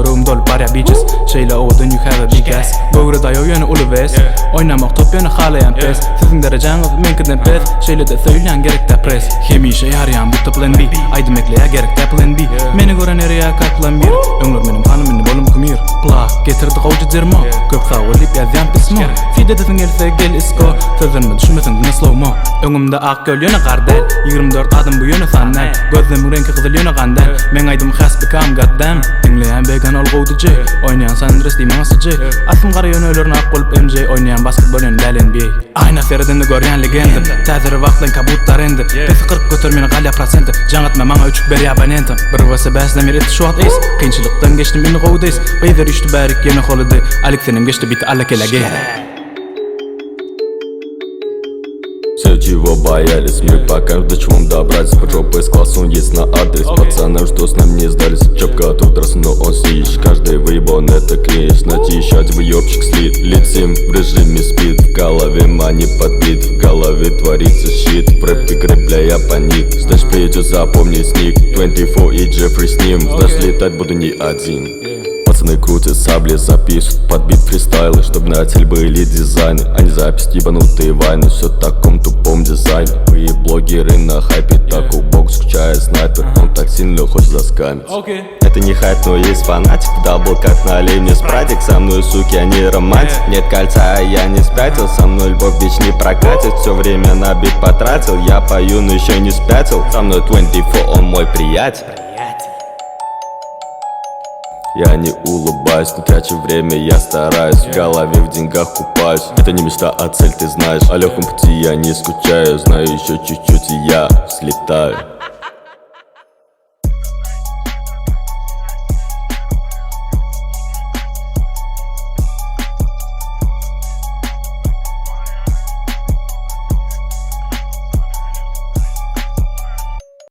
room dolu barya bitches Şeyle oğudun you have a big ass Böğrü dayo yönü ulu ves Oynamak top yönü halayan pes Sizin dereceniz menkiden pes Şeyle de söyleyen gerek de pres Hemişe yarayan bu plan B Aydım ekleye gerek de plan B Meni gören eriye kaklan bir Öngler benim hanımını bolum kumir Plak getirdik oğucu zirmo Köp sağ olip yazyan pismo Fide desin gelse gel isko Sözlerimi düşünmesin dine slow mo Öngümde ak göl yönü kardel 24 adım bu yönü sandel Gözlerimin renki kızıl yönü kandel Men aydım has become goddamn Dinleyen began ol go'ducu Oynayan Sandres deyman asıcı Asım kara yönü ölürün ak olup MJ Oynayan basketbol yönü del NBA Ayna seridini göryen legendim Taziri vaxtlan kabutlar endi Pesi 40 götür meni qalya prosenti Jangatma mana üçük beri abonentim Bir vası bəslemir eti şu at es Qiyinçilikten geçtim beni go'dayız Beyzer işti bərik yeni holiday Aleksenim geçti biti alla kelege Все, чего боялись, мы покажем, до чего добрались. По жопе с классом есть на адрес. Пацанам, что с нами не сдались. Чоп готов драться, но он сидишь. Каждый выебан это кринж. Найти еще один выебчик слит. Летим в режиме спид. В голове мани подбит. В голове творится щит. В рэп игры, бля, я паник. Знаешь, придется запомнить ник 24 и Джеффри с ним. Знаешь, летать буду не один. Пацаны крутят сабли, запишут под бит фристайлы. Чтоб на цель были дизайны, а не запись ебанутые вайны. Все в таком тупом дизайне. Вы блогеры на хайпе, так у бог скучает снайпер. Он так сильно хочет заскамить. Это не хайп, но есть фанатик. Вдалбал как налей мне спратик. Со мной, суки, а не романтик. Нет кольца, а я не спятил. Со мной любовь бич не прокатит. Все время на бит потратил. Я пою, но еще не спятил. Со мной 24, он мой приятель. Я не улыбаюсь, не трачу время, я стараюсь. В голове в деньгах купаюсь. Это не мечта, а цель, ты знаешь. О легком пути я не скучаю. Знаю еще чуть-чуть и я взлетаю.